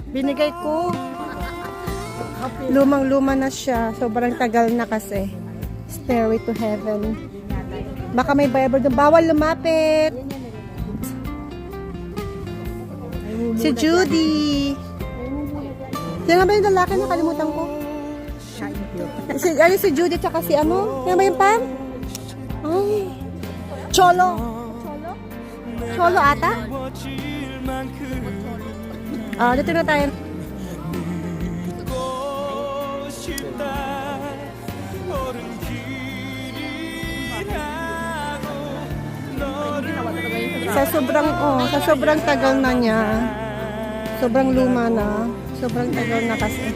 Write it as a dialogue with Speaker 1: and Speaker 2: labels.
Speaker 1: Binigay ko. Lumang-luma na siya. Sobrang tagal na kasi. Stairway to Heaven. Baka may Bible doon. Bawal lumapit. Si Judy. Sino ba yung lalaki? Nakalimutan ko. Si Judy tsaka si ano? Sino ba yung Pam? Ay. Cholo. Cholo ata? Dito na tayo. Sa sobrang tagal na niya. Sobrang luma na. Sobrang tagal na kasi.